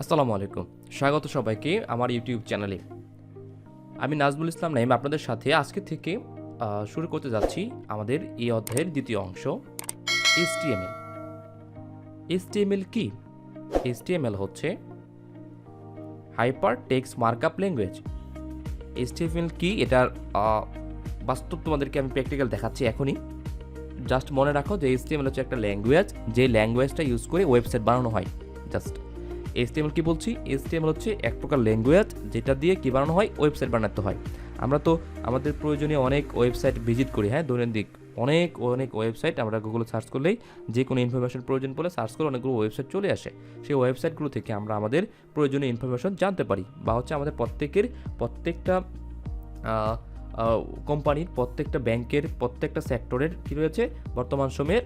আসসালামু আলাইকুম, স্বাগত সবাইকে আমার ইউটিউব চ্যানেলে। আমি নাজমুল ইসলাম নাইম আপনাদের সাথে আজকে থেকে শুরু করতে যাচ্ছি আমাদের এই অধ্যায়ের দ্বিতীয় অংশ HTML। HTML কি? HTML হচ্ছে hyper text markup language. HTML কি এটার বাস্তব তোমাদেরকে আমি প্র্যাকটিক্যাল দেখাচ্ছি এখনই। জাস্ট মনে রাখো যে HTML হচ্ছে একটা ল্যাঙ্গুয়েজ, যে ল্যাঙ্গুয়েজটা ইউজ করে ওয়েবসাইট বানানো হয়। জাস্ট HTML কি বলছি? HTML হচ্ছে এক প্রকার ল্যাঙ্গুয়েজ যেটা দিয়ে কি বানানো হয়, ওয়েবসাইট বানাতে হয়। আমরা তো আমাদের প্রয়োজনীয় অনেক ওয়েবসাইট ভিজিট করি, হ্যাঁ, দৈনন্দিন অনেক অনেক ওয়েবসাইট আমরা গুগলে সার্চ করলেই যে কোনো ইনফরমেশন প্রয়োজন পড়লে সার্চ করে অনেকগুলো ওয়েবসাইট চলে আসে। সেই ওয়েবসাইটগুলো থেকে আমরা আমাদের প্রয়োজনীয় ইনফরমেশন জানতে পারি, বা হচ্ছে আমাদের প্রত্যেকটা কোম্পানির, প্রত্যেকটা ব্যাংকের, প্রত্যেকটা সেক্টরের কী রয়েছে বর্তমান সময়ের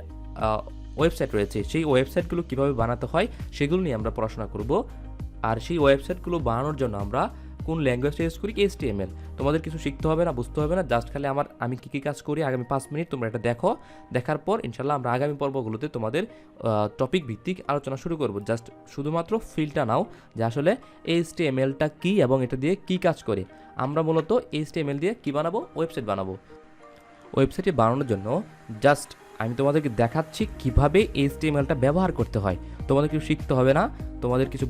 ওয়েবসাইট রয়েছে। সেই ওয়েবসাইটগুলো কীভাবে বানাতে হয় সেগুলো নিয়ে আমরা পড়াশোনা করব। আর সেই ওয়েবসাইটগুলো বানানোর জন্য আমরা কোন ল্যাঙ্গুয়েজটা ইউজ করি? HTML। তোমাদের কিছু শিখতে হবে না, বুঝতে হবে না, জাস্ট খালি আমি কী কী কাজ করি আগামী 5 মিনিট তোমরা এটা দেখো। দেখার পর ইনশাল্লাহ আমরা আগামী পর্বগুলোতে তোমাদের টপিক ভিত্তিক আলোচনা শুরু করব। জাস্ট শুধুমাত্র ফিলটা নাও যে আসলে HTMLটা কী এবং এটা দিয়ে কী কাজ করে। আমরা মূলত HTML দিয়ে কী বানাবো? ওয়েবসাইট বানাবো। ওয়েবসাইটে বানানোর জন্য জাস্ট আমি তোমাদেরকে দেখাচ্ছি কিভাবে HTMLটা ব্যবহার করতে হয়। তোমাদের কিছু শিখতে হবে না, তোমাদের কিছু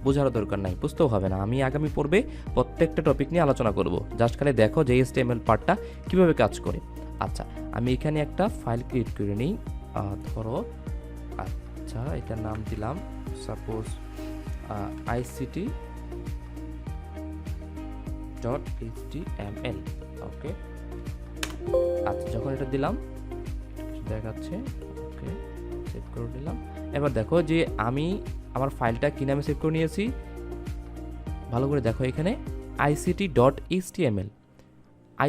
বোঝারও দরকার নাই, বুঝতেও হবে না। আমি আগামী পর্বে প্রত্যেকটা টপিক নিয়ে আলোচনা করব। জাস্ট খালি দেখো যে HTML পার্টটা কিভাবে কাজ করে। আচ্ছা, আমি এখানে একটা ফাইল ক্রিয়েট করে নিই। ধরো, আচ্ছা, এটার নাম দিলাম সাপোজ ICT.html। ওকে, আচ্ছা, যখন এটা দিলাম দেখাচ্ছে, ওকে, সেভ করে দিলাম। এবার দেখো যে আমি আমার ফাইলটা কি নামে সেভ করে নিয়েছি, ভালো করে দেখো এখানে ICT.html।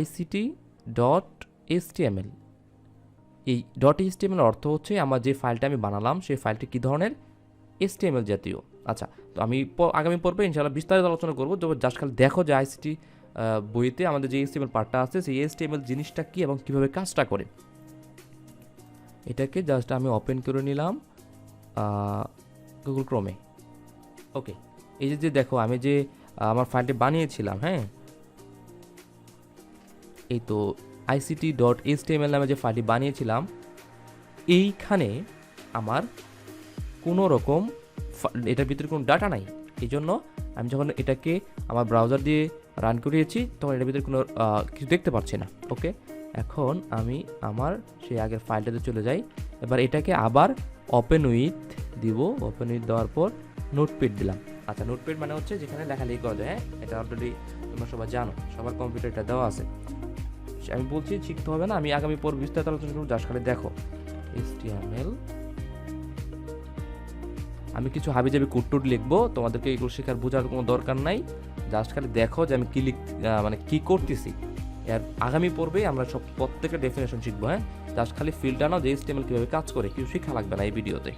ICT.html, এই .html অর্থ হচ্ছে আমার যে ফাইলটা আমি বানালাম সেই ফাইলটি কী ধরনের? HTML জাতীয়। আচ্ছা, তো আমি আগামী পর্বে ইনশাআল্লাহ বিস্তারিত আলোচনা করবো। জাস্ট খালি দেখো যে ICT বইতে আমাদের যে HTML পার্টটা আছে সেই HTML জিনিসটা কী এবং কীভাবে কাজটা করে। এটাকে জাস্ট আমি ওপেন করে নিলাম গুগল ক্রোমে। ওকে, এই যে দেখো আমি যে আমার ফাইলটি বানিয়েছিলাম, হ্যাঁ, এই তো ICT.html নামে যে ফাইলটি বানিয়েছিলাম, এইখানে আমার কোনো রকম এটার ভিতরে কোনো ডাটা নাই। এই জন্য আমি যখন এটাকে আমার ব্রাউজার দিয়ে রান করিয়েছি তখন এটার ভিতরে কোনো কিছু দেখতে পাচ্ছি না। ওকে, এখন আমি আমার সেই আগের ফাইলটাতে চলে যাই। এবার এটাকে আবার ওপেন উইথ দিব। ওপেন উইথ দেওয়ার পর নোটপ্যাড দিলাম। আচ্ছা, নোটপ্যাড মানে হচ্ছে যেখানে লেখালেখি করা যায়, হ্যাঁ, এটা অলরেডি তোমরা সবাই জানো, সবার কম্পিউটার এটা দেওয়া আছে। আমি বলছি শিখতে হবে না, আমি আগামী পর বিস্তারিত আলোচনা করব। জাস্ট খালি দেখো HTML। আমি কিছু হাবিজাবি কোড লিখবো, তোমাদেরকে এগুলো শেখার বোঝার কোনো দরকার নাই। জাস্ট খালি দেখো যে আমি কী করতেছি। এর আগামী পর্বে আমরা প্রত্যেকের ডেফিনেশন শিখবো, হ্যাঁ। জাস্ট খালি ফিল্ডটা নাও যে HTML কীভাবে কাজ করে, কিছু শেখা লাগবে না এই ভিডিওতে।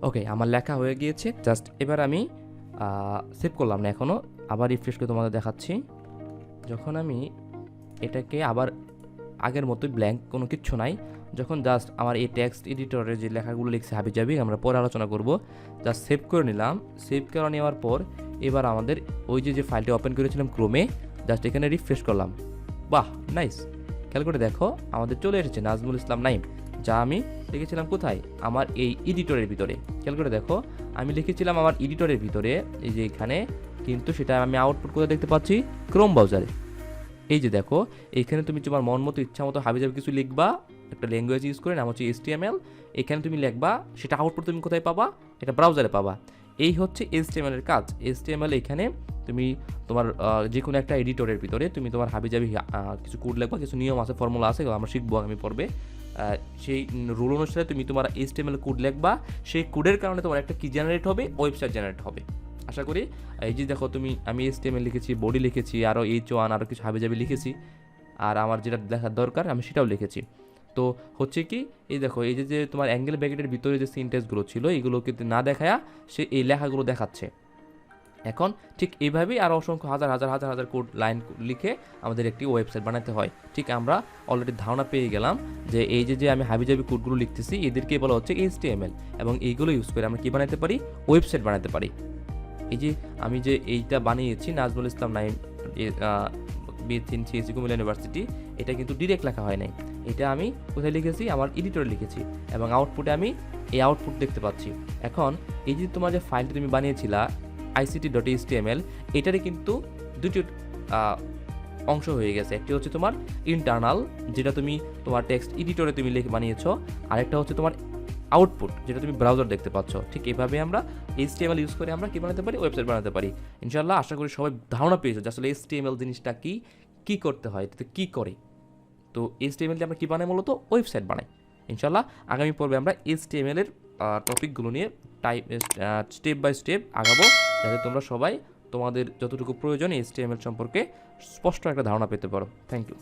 ওকে, আমার লেখা হয়ে গিয়েছে। জাস্ট এবার আমি সেভ করলাম না এখনও, আবার রিফ্রেশ করে তোমাদের দেখাচ্ছি। যখন আমি এটাকে আবার আগের মতোই ব্ল্যাঙ্ক, কোনো কিচ্ছু নাই, যখন জাস্ট আমার এই টেক্সট এডিটরে যে লেখাগুলো লিখছে হাবিজাবি, আমরা পরে আলোচনা করব। জাস্ট সেভ করে নিলাম। সেভ করে নেওয়ার পর এবার আমাদের ওই যে ফাইলটি ওপেন করেছিলাম ক্রোমে, জাস্ট এখানে রিফ্রেশ করলাম। বাহ, নাইস, খেয়াল করে দেখো আমাদের চলে এসেছে নাজমুল ইসলাম নাইম, যা আমি লিখেছিলাম কোথায়? আমার এই এডিটরের ভিতরে। খেয়াল করে দেখো আমি লিখেছিলাম আমার এডিটরের ভিতরে, এই যে এখানে, কিন্তু সেটা আমি আউটপুট করে দেখতে পাচ্ছি ক্রোম ব্রাউজারে। এই যে দেখো এইখানে তুমি তোমার মন মতো ইচ্ছা মতো হাবিজাবি কিছু লিখবা, একটা ল্যাঙ্গুয়েজ ইউজ করে, নাম হচ্ছে HTML। এখানে তুমি লিখবা, সেটা আউটপুট তুমি কোথায় পাবা? এটা ব্রাউজারে পাবা। এই হচ্ছে HTML এর কাজ। HTML এখানে তুমি তোমার যে কোনো একটা এডিটরের ভিতরে তুমি তোমার হাবিজাবি কিছু কোড লিখবা, কিছু নিয়ম আছে, ফর্মুলা আছে, আমরা শিখবো আগামী পর্বে। সেই রুল অনুসারে তুমি তোমার HTML কোড লিখবা, সেই কোডের কারণে তোমার একটা কি জেনারেট হবে? ওয়েবসাইট জেনারেট হবে আশা করি। এই যে দেখো আমি HTML লিখেছি, বডি লিখেছি, আরও H1 আরও কিছু হাবিজাবি লিখেছি, আর আমার যেটা লেখার দরকার আমি সেটাও লিখেছি। তো হচ্ছে কি, এই দেখো এই যে তোমার অ্যাঙ্গেল ব্র্যাকেটের ভিতরে যে সিনটেক্সগুলো ছিল এগুলো কিন্তু না দেখায়া সে এই লেখাগুলো দেখাচ্ছে। এখন ঠিক এইভাবেই আরও অসংখ্য হাজার হাজার হাজার হাজার কোড লাইন লিখে আমাদের একটি ওয়েবসাইট বানাতে হয়। ঠিক আমরা অলরেডি ধারণা পেয়ে গেলাম যে এই যে আমি হাবিজাবি কোডগুলো লিখতেছি এদেরকে বলা হচ্ছে HTML, এবং এইগুলো ইউজ করে আমরা কী বানাতে পারি, ওয়েবসাইট বানাতে পারি। এই যে আমি যে এইটা বানিয়েছি নাজমুল ইসলাম নাইম HSC কুমিল্লা ইউনিভার্সিটি, এটা কিন্তু ডিরেক্ট লেখা হয় নাই, এটা আমি কোথায় লিখেছি, আমার এডিটরে লিখেছি, এবং আউটপুটে আমি এই আউটপুট দেখতে পাচ্ছি। এখন এই যে তোমার যে ফাইলটি তুমি বানিয়েছিলা ict.html, এটারই কিন্তু দুটি অংশ হয়ে গেছে। একটি হচ্ছে তোমার ইন্টারনাল, যেটা তুমি তোমার টেক্সট এডিটরে তুমি লিখে বানিয়েছো, আরেকটা হচ্ছে তোমার আউটপুট, যেটা তুমি ব্রাউজার দেখতে পাচ্ছ। ঠিক এভাবে আমরা HTML ইউজ করে আমরা কী বানাতে পারি, ওয়েবসাইট বানাতে পারি। ইনশাআল্লাহ আশা করি সবাই ধারণা পেয়েছো যে আসলে HTML জিনিসটা কী করতে হয়, এটাতে কী করে। তো HTML দিয়ে আমরা কী বানাই, মূলত ওয়েবসাইট বানাই। ইনশাআল্লাহ আগামী পর্বে আমরা HTML এর টপিকগুলো নিয়ে স্টেপ বাই স্টেপ আগাবো, যাতে তোমরা সবাই তোমাদের যতটুকু প্রয়োজন HTML সম্পর্কে স্পষ্ট একটা ধারণা পেতে পারো। Thank you.